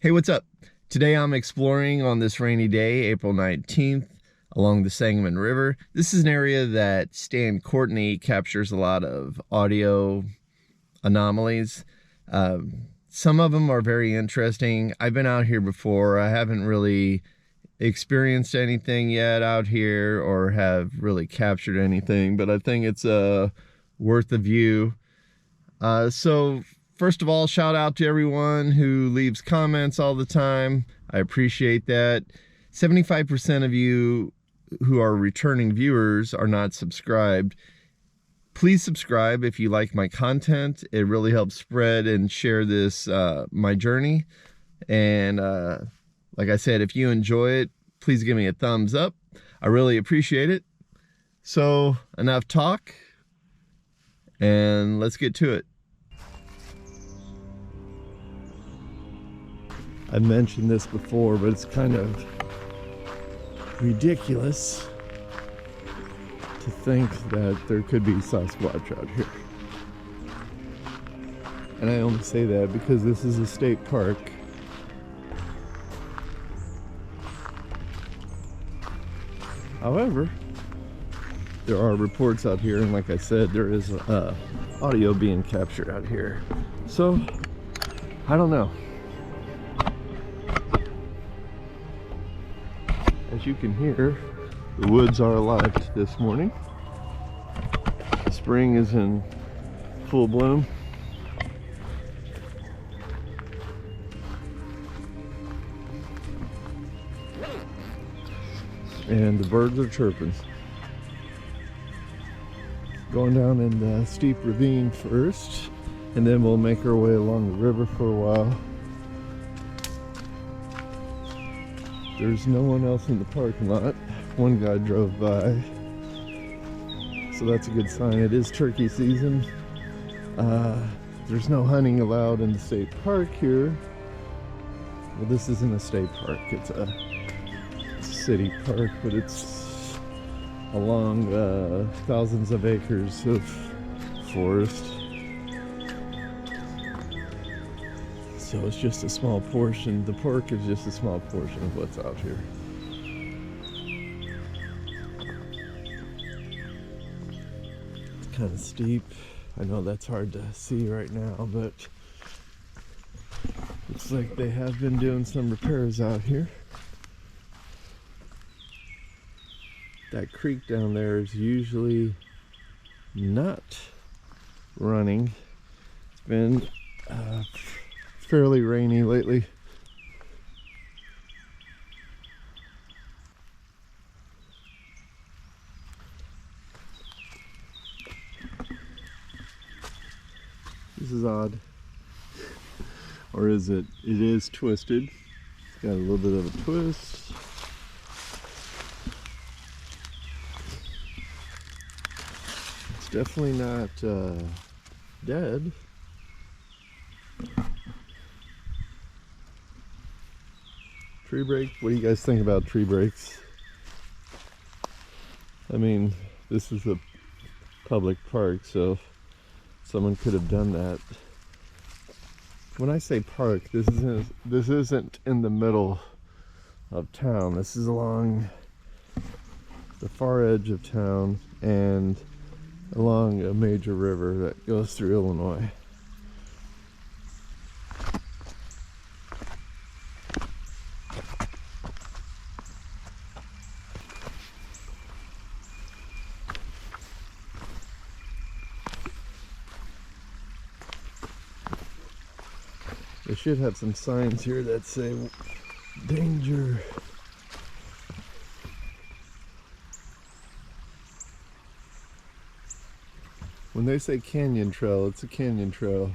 Hey, what's up? Today I'm exploring on this rainy day, April 19th, along the Sangamon River. This is an area that Stan Courtney captures a lot of audio anomalies. Some of them are very interesting. I've been out here before. I haven't really experienced anything yet out here or have really captured anything, but I think it's worth a view. So first of all, shout out to everyone who leaves comments all the time. I appreciate that. 75% of you who are returning viewers are not subscribed. Please subscribe if you like my content. It really helps spread and share this, my journey. And like I said, if you enjoy it, please give me a thumbs up. I really appreciate it. So enough talk, and let's get to it. I've mentioned this before, but it's kind of ridiculous to think that there could be Sasquatch out here. And I only say that because this is a state park. However, there are reports out here, and like I said, there is audio being captured out here. So, I don't know. As you can hear, the woods are alive this morning. The spring is in full bloom. And the birds are chirping. Going down in the steep ravine first, and then we'll make our way along the river for a while. There's no one else in the parking lot. One guy drove by, so that's a good sign. It is turkey season. There's no hunting allowed in the state park here. Well, this isn't a state park, it's a city park, but it's along thousands of acres of forest. So it's just a small portion. The park is just a small portion of what's out here. It's kind of steep. I know that's hard to see right now, but looks like they have been doing some repairs out here. That creek down there is usually not running. It's been fairly rainy lately. This is odd. Or is it? It is twisted. It's got a little bit of a twist. It's definitely not dead. Tree break? What do you guys think about tree breaks? I mean, this is a public park, so someone could have done that. When I say park, this isn't in the middle of town. This is along the far edge of town and along a major river that goes through Illinois. They should have some signs here that say danger. When they say canyon trail, it's a canyon trail.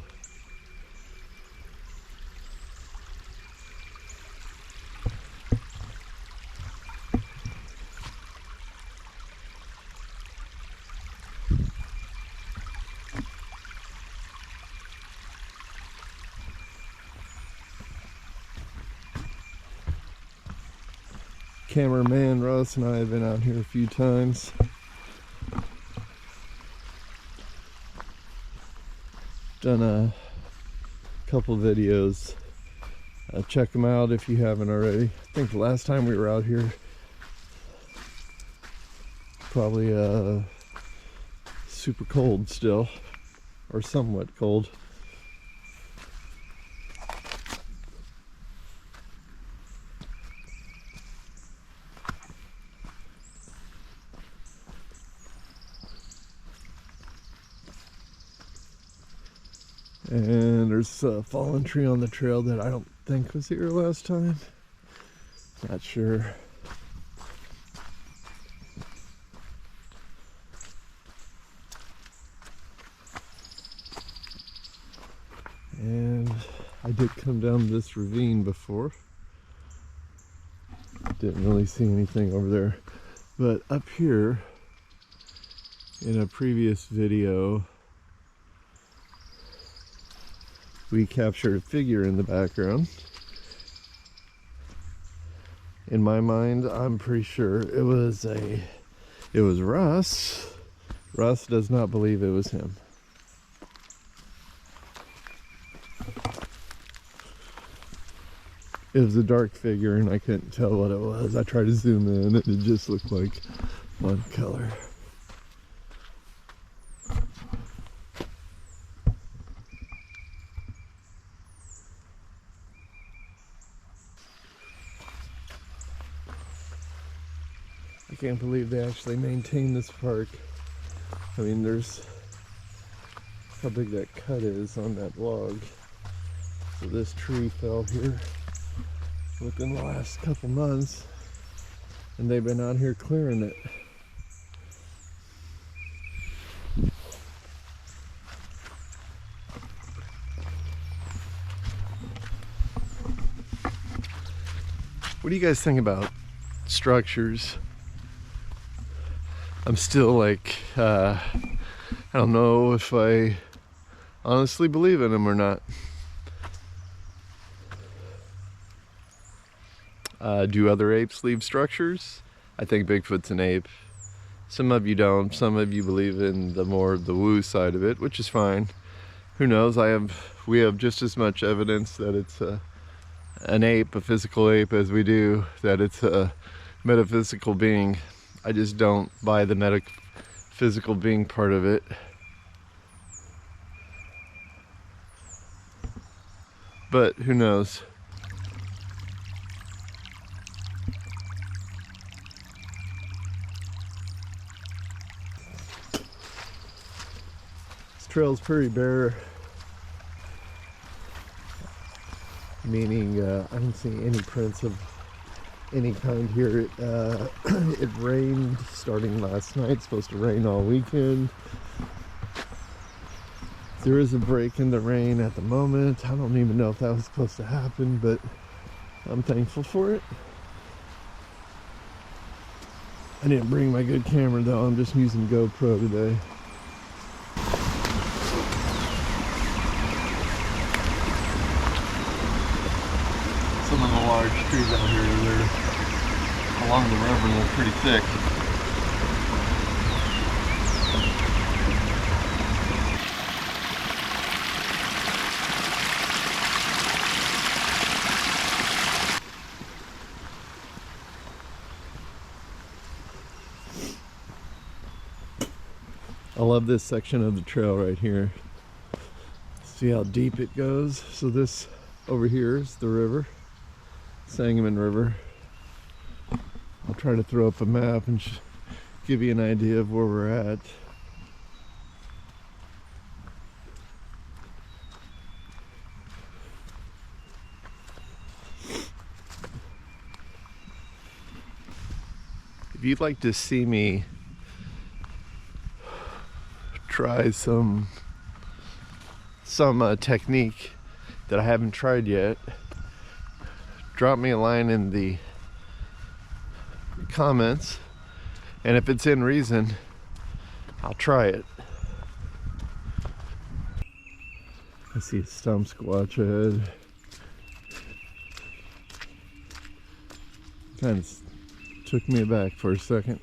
Cameraman Russ and I have been out here a few times. Done a couple videos Check them out if you haven't already. I think the last time we were out here, probably super cold still, or somewhat cold. And there's a fallen tree on the trail that I don't think was here last time. Not sure. And I did come down this ravine before. Didn't really see anything over there. But up here, in a previous video, we captured a figure in the background. In my mind, I'm pretty sure it was Russ. Russ does not believe it was him. It was a dark figure and I couldn't tell what it was. I tried to zoom in and it just looked like one color. I can't believe they actually maintain this park. I mean, there's how big that cut is on that log. So this tree fell here within the last couple months, and they've been out here clearing it. What do you guys think about structures? I'm still like, I don't know if I honestly believe in them or not. Do other apes leave structures? I think Bigfoot's an ape. Some of you don't. Some of you believe in the woo side of it, which is fine. Who knows? We have just as much evidence that it's an ape, a physical ape, as we do that it's a metaphysical being. I just don't buy the metaphysical being part of it. But who knows? This trail's pretty bare, meaning I don't see any prints of any kind here. It rained starting last night. It's supposed to rain all weekend. There is a break in the rain at the moment. I don't even know if that was supposed to happen, but I'm thankful for it. I didn't bring my good camera though. I'm just using GoPro today. Some of the large trees out here, they're along the river, they're pretty thick. I love this section of the trail right here. See how deep it goes? So this over here is the river, Sangamon River. I'll try to throw up a map and give you an idea of where we're at. If you'd like to see me try some technique that I haven't tried yet, drop me a line in the comments, and if it's in reason, I'll try it. I see a stump squatch ahead. Kind of took me aback for a second.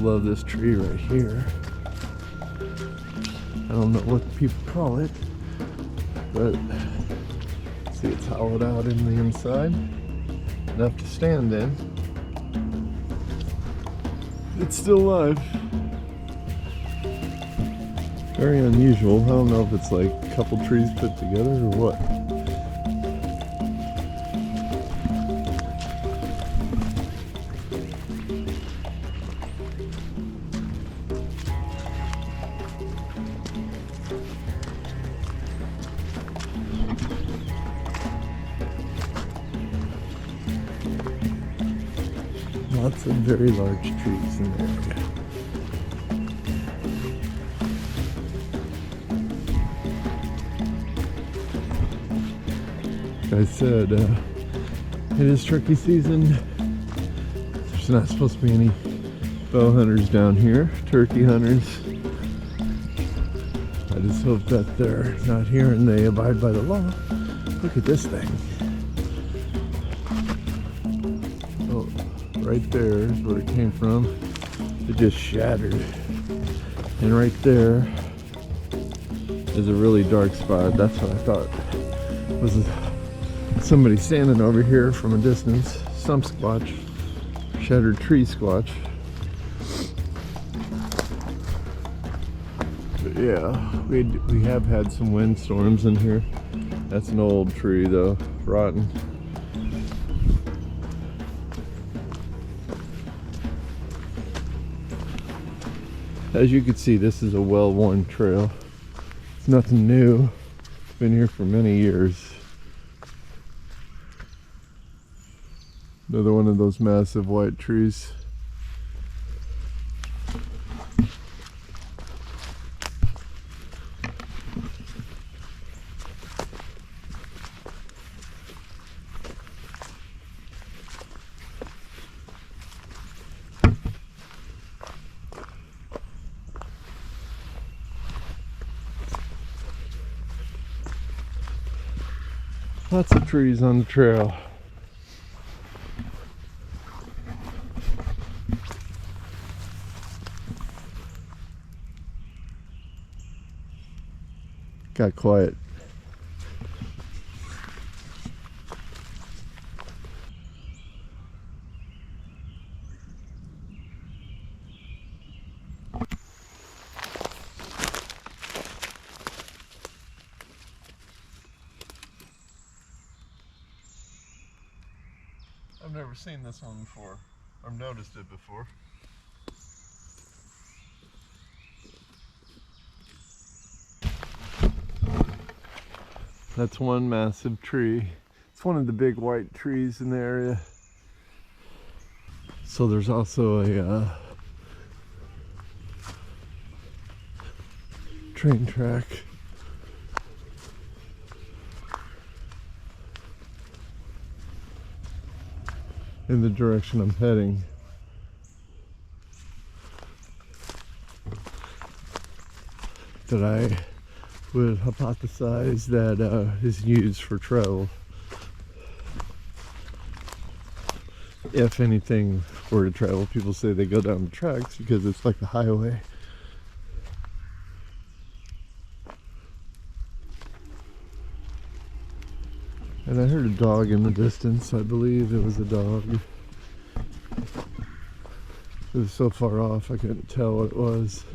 love this tree right here. I don't know what people call it, but see, it's hollowed out in the inside, enough to stand in. It's still alive. Very unusual. I don't know if it's like a couple trees put together or what. Lots of very large trees in the area. Like I said, it is turkey season. There's not supposed to be any bow hunters down here, turkey hunters. I just hope that they're not here and they abide by the law. Look at this thing. Oh, right there is where it came from. It just shattered. And right there is a really dark spot. That's what I thought was somebody standing over here from a distance. Some squatch. Shattered tree squatch. But yeah, we have had some windstorms in here. That's an old tree though, rotten. As you can see, this is a well-worn trail. It's nothing new. It's been here for many years. Another one of those massive white trees. Lots of trees on the trail. Got quiet. I've never seen this one before, or noticed it before. That's one massive tree. It's one of the big white trees in the area. So there's also a train track. In the direction I'm heading. That I would hypothesize that is used for travel. If anything were to travel, people say they go down the tracks because it's like a highway. And I heard a dog in the distance. I believe it was a dog. It was so far off I couldn't tell what it was.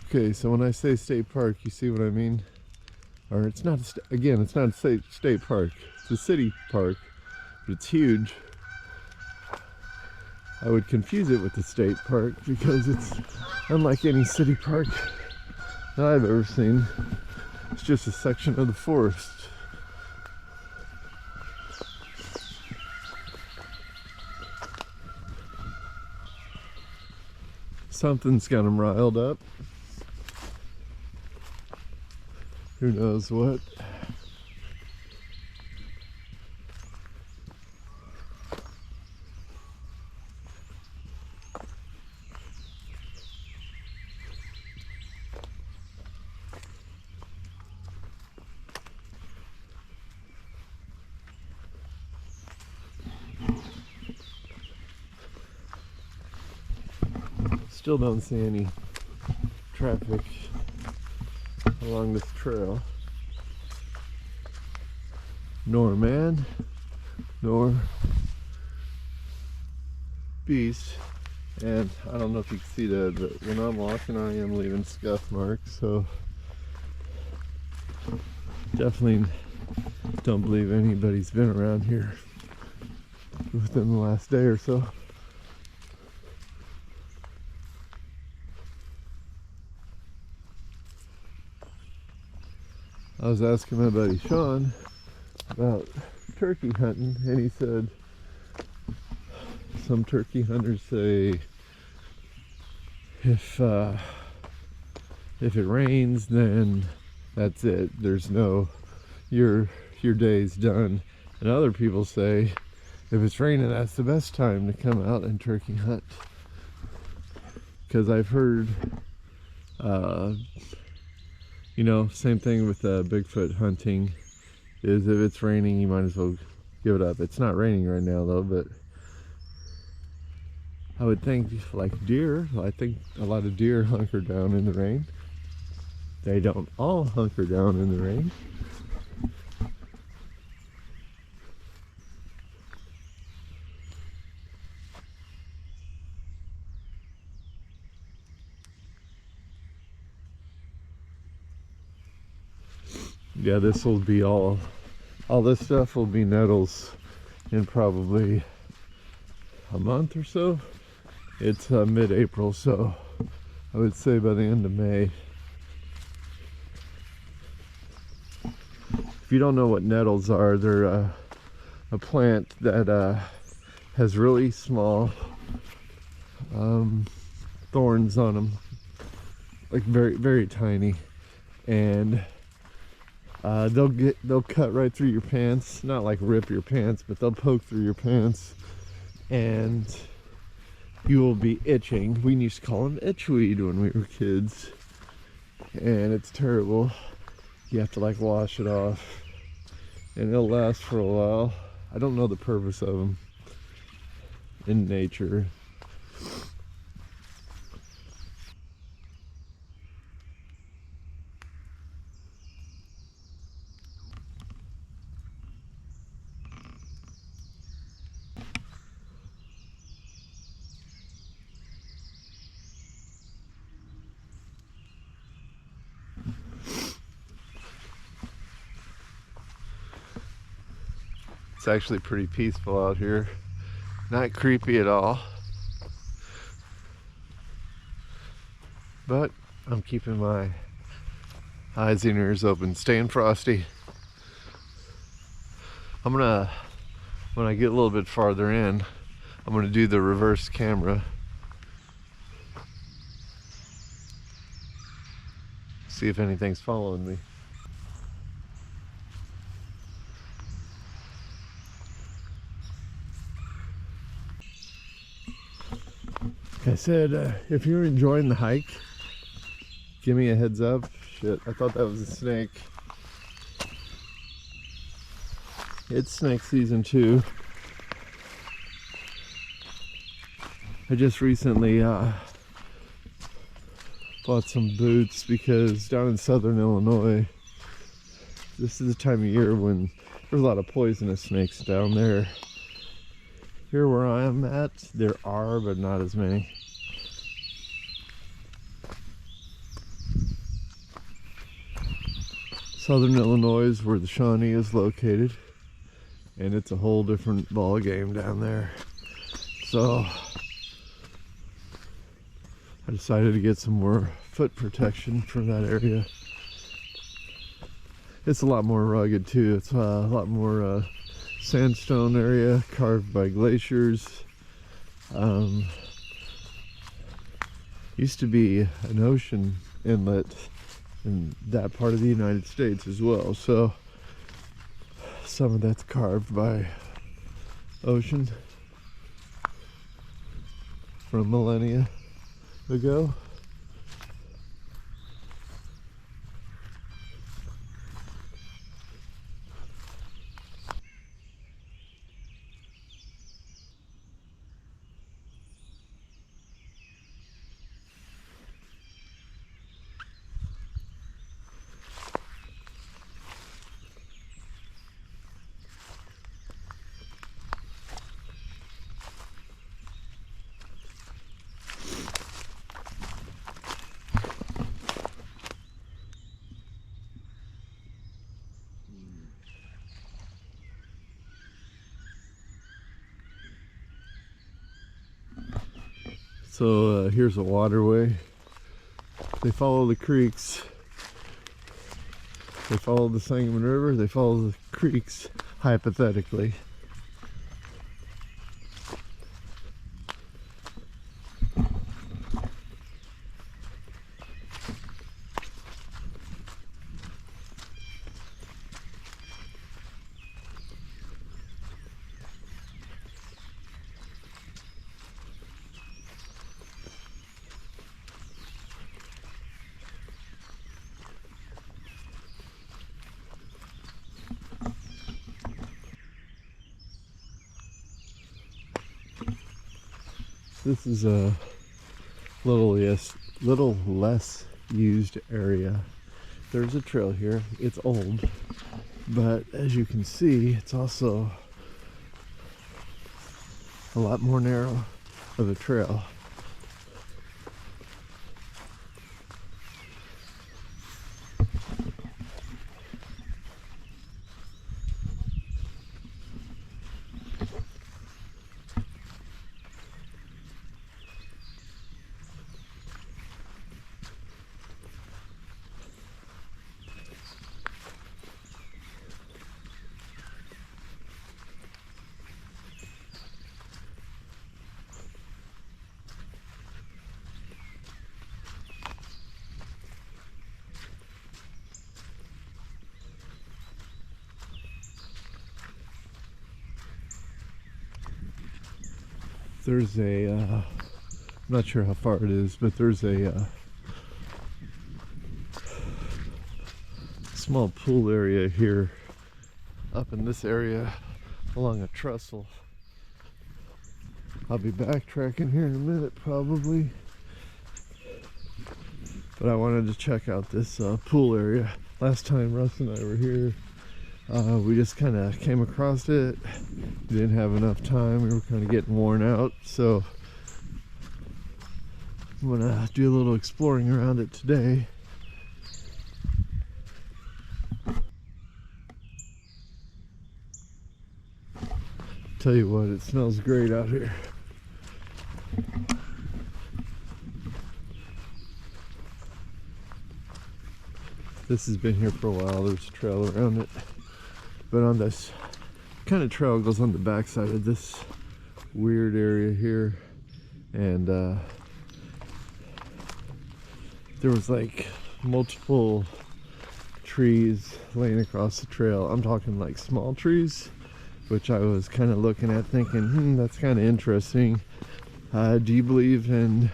Okay, so when I say state park, you see what I mean? Or it's not, again, it's not a state park. It's a city park, but it's huge. I would confuse it with the state park because it's unlike any city park that I've ever seen. It's just a section of the forest. Something's got them riled up. Who knows what? Still don't see any traffic along this trail. Nor man, nor beast. And I don't know if you can see that, but when I'm walking, I am leaving scuff marks, so definitely don't believe anybody's been around here within the last day or so. I was asking my buddy Sean about turkey hunting, and he said some turkey hunters say if it rains, then that's it. There's no, your day's done. And other people say if it's raining, that's the best time to come out and turkey hunt. Because I've heard, you know, same thing with Bigfoot hunting, is if it's raining, you might as well give it up. It's not raining right now though, but I would think like deer, I think a lot of deer hunker down in the rain. They don't all hunker down in the rain. Yeah, this will be all this stuff will be nettles in probably a month or so. It's mid-April, so I would say by the end of May. If you don't know what nettles are, they're a plant that has really small thorns on them, like very, very tiny, and they'll cut right through your pants. Not like rip your pants, but they'll poke through your pants, and you will be itching. We used to call them itchweed when we were kids, and it's terrible. You have to like wash it off, and it'll last for a while. I don't know the purpose of them in nature. It's actually pretty peaceful out here. Not creepy at all. But I'm keeping my eyes and ears open, staying frosty. When I get a little bit farther in, I'm gonna do the reverse camera. See if anything's following me. I said, if you're enjoying the hike, give me a heads up. Shit, I thought that was a snake. It's snake season too. I just recently bought some boots because down in southern Illinois, this is the time of year when there's a lot of poisonous snakes down there. Here where I am at, there are, but not as many. Southern Illinois is where the Shawnee is located, and it's a whole different ball game down there. So I decided to get some more foot protection from that area. It's a lot more rugged too. It's a lot more sandstone area carved by glaciers. Used to be an ocean inlet in that part of the United States as well, so some of that's carved by ocean from millennia ago. So here's a waterway. They follow the creeks. They follow the Sangamon River. They follow the creeks, hypothetically. This is a little less used area. There's a trail here. It's old, but as you can see, it's also a lot more narrow of a trail. There's a, I'm not sure how far it is, but there's a small pool area here up in this area along a trestle. I'll be backtracking here in a minute probably, but I wanted to check out this pool area. Last time Russ and I were here, we just kind of came across it. Didn't have enough time. We were kind of getting worn out, so I'm gonna do a little exploring around it today. Tell you what, it smells great out here. This has been here for a while. There's a trail around it, but on this kind of trail goes on the backside of this weird area here, and there was like multiple trees laying across the trail. I'm talking like small trees, which I was kind of looking at thinking, that's kind of interesting. Do you believe in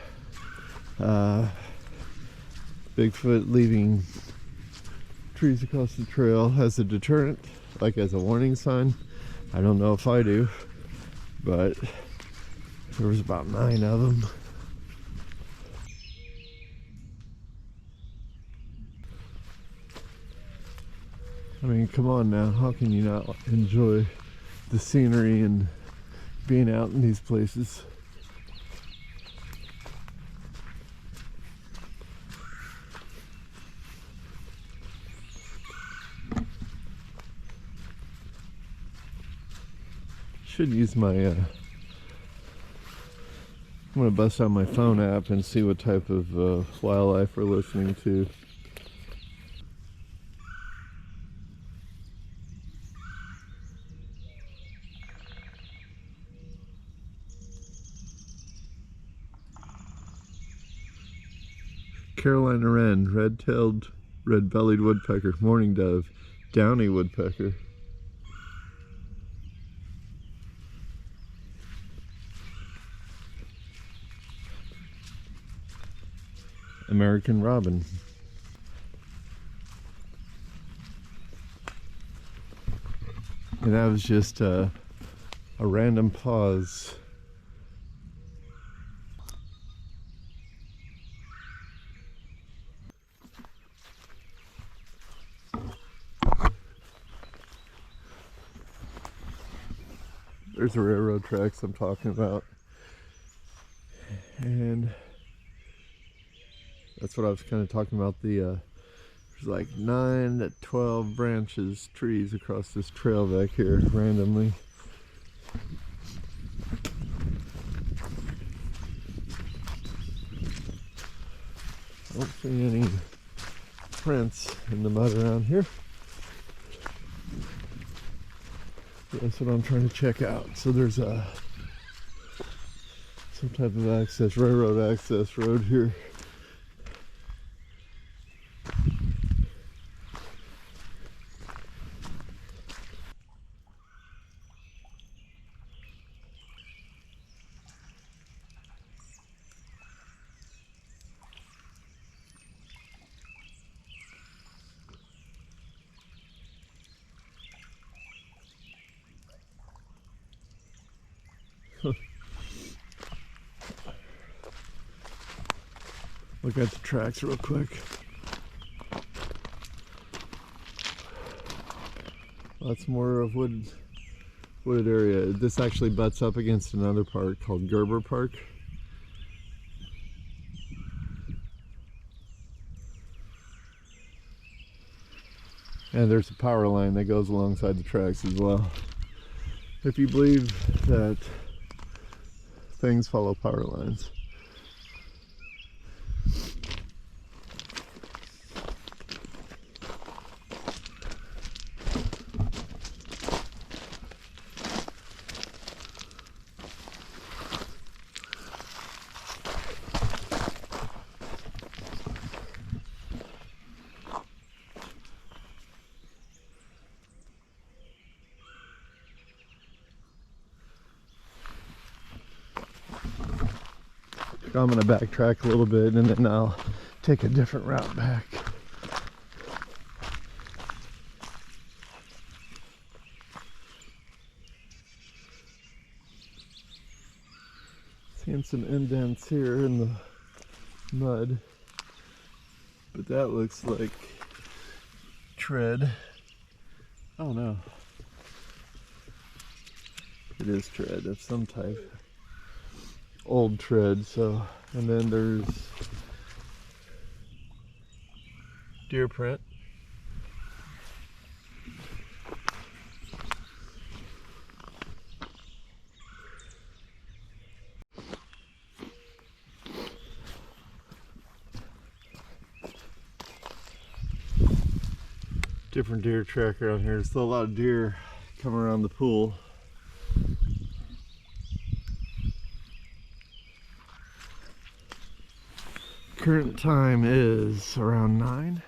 Bigfoot leaving trees across the trail as a deterrent, like as a warning sign? I don't know if I do, but there was about 9 of them. I mean, come on now, how can you not enjoy the scenery and being out in these places? Should use my I'm gonna bust out my phone app and see what type of wildlife we're listening to. Carolina wren, red-tailed, red-bellied woodpecker, mourning dove, downy woodpecker. American robin. And that was just a random pause. There's the railroad tracks I'm talking about. And that's what I was kind of talking about. There's like 9 to 12 branches, trees across this trail back here randomly. I don't see any prints in the mud around here. That's what I'm trying to check out. So there's some type of access, railroad access road here. Look at the tracks real quick. Lots more of wooded area. This actually butts up against another park called Gerber Park. And there's a power line that goes alongside the tracks as well. If you believe that things follow power lines. I'm going to backtrack a little bit and then I'll take a different route back. Seeing some indents here in the mud, but that looks like tread. Oh no, it is tread of some type. Old tread. So, and then there's deer print. Different deer track around here. There's still a lot of deer come around the pool. Current time is around 9.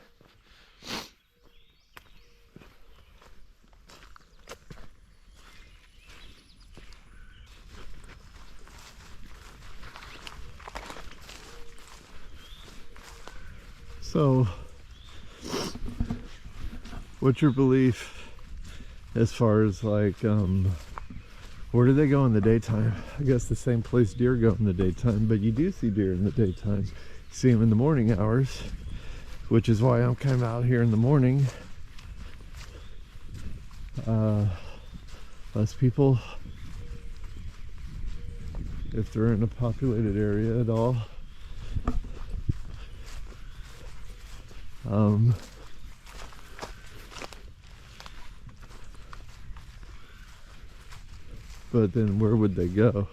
So, what's your belief as far as like, where do they go in the daytime? I guess the same place deer go in the daytime, but you do see deer in the daytime. See them in the morning hours, which is why I'm kind of out here in the morning. Less people, if they're in a populated area at all. But then where would they go?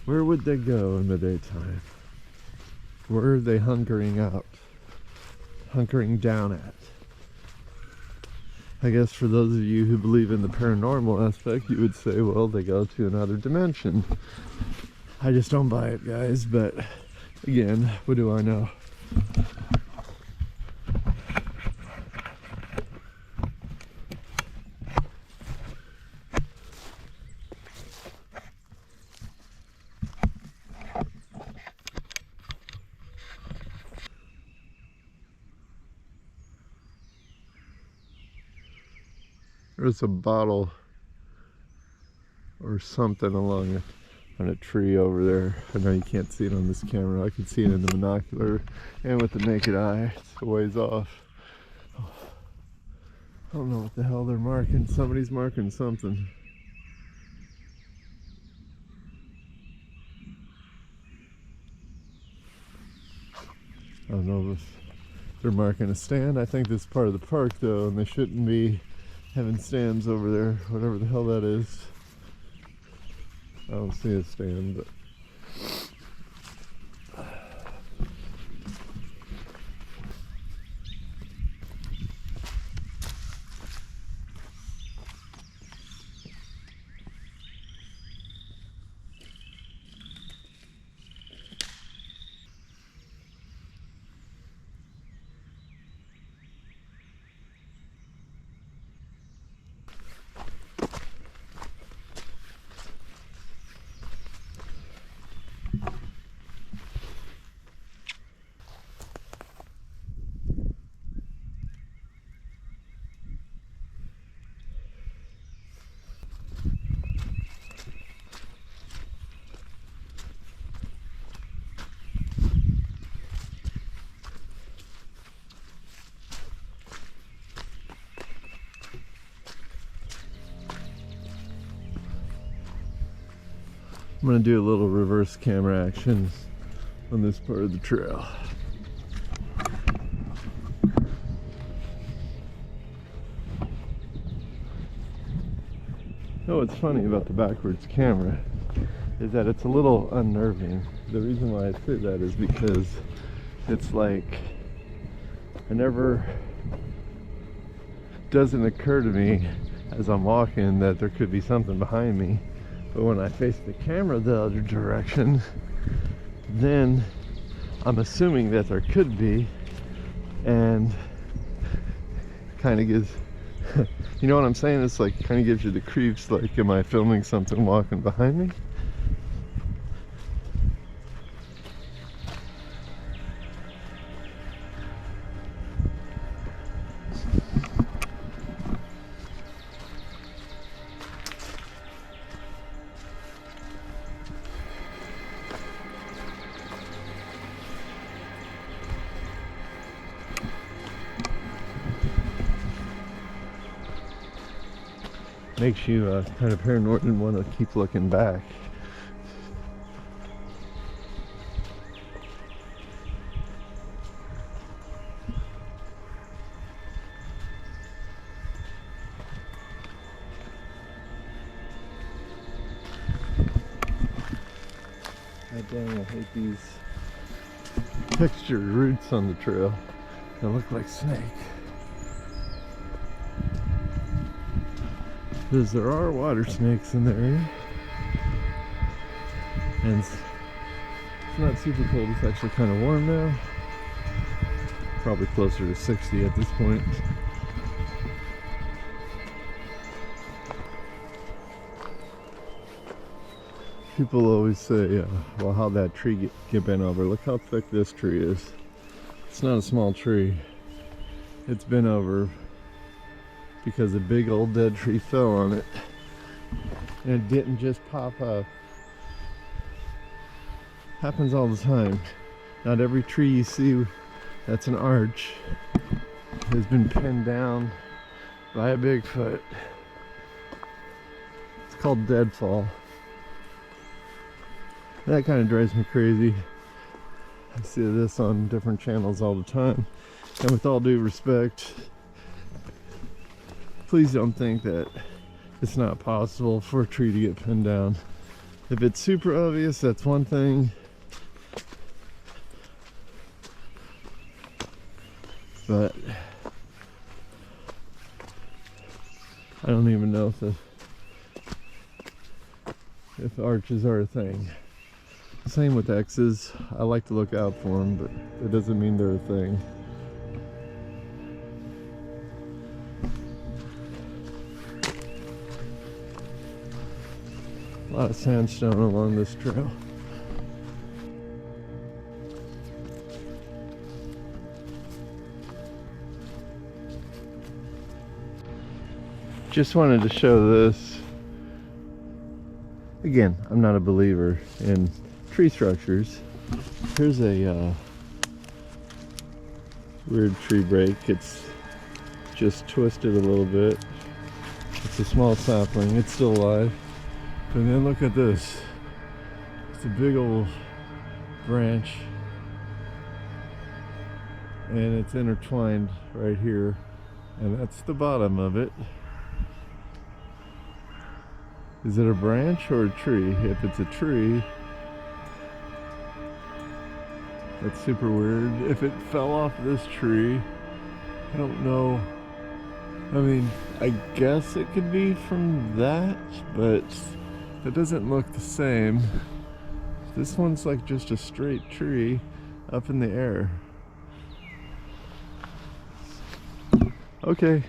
Where would they go in the daytime? Where are they hunkering down at? I guess for those of you who believe in the paranormal aspect, you would say, well, they go to another dimension. I just don't buy it, guys, but again, what do I know? There's a bottle or something on a tree over there. I know you can't see it on this camera. I can see it in the binocular and with the naked eye. It's a ways off. I don't know what the hell they're marking. Somebody's marking something. I don't know if they're marking a stand. I think this is part of the park though, and they shouldn't be having stands over there, whatever the hell that is. I don't see a stand, but I'm gonna do a little reverse camera action on this part of the trail. Oh, what's funny about the backwards camera is that it's a little unnerving. The reason why I say that is because it's like doesn't occur to me as I'm walking that there could be something behind me. But when I face the camera the other direction, then I'm assuming that there could be, and kind of gives, you know what I'm saying? It's like kind of gives you the creeps, like, am I filming something walking behind me? Makes you kind of paranoid and want to keep looking back. God dang, I hate these textured roots on the trail. They look like snake. Because there are water snakes in the area, and it's not super cold. It's actually kind of warm now, probably closer to 60 at this point. People always say, well, how'd that tree get bent over? Look how thick this tree is. It's not a small tree. It's been over because a big old dead tree fell on it, and it didn't just pop up. Happens all the time. Not every tree you see that's an arch has been pinned down by a Bigfoot. It's called deadfall. That kind of drives me crazy. I see this on different channels all the time, and with all due respect, please don't think that it's not possible for a tree to get pinned down. If it's super obvious, that's one thing. But I don't even know if arches are a thing. Same with X's. I like to look out for them, but it doesn't mean they're a thing. A lot of sandstone along this trail. Just wanted to show this. Again, I'm not a believer in tree structures. Here's a weird tree break. It's just twisted a little bit. It's a small sapling. It's still alive. And then look at this. It's a big old branch, and it's intertwined right here, and that's the bottom of it. Is it a branch or a tree? If it's a tree, that's super weird. If it fell off this tree, I don't know. I mean, I guess it could be from that, but it doesn't look the same. This one's like just a straight tree up in the air. Okay.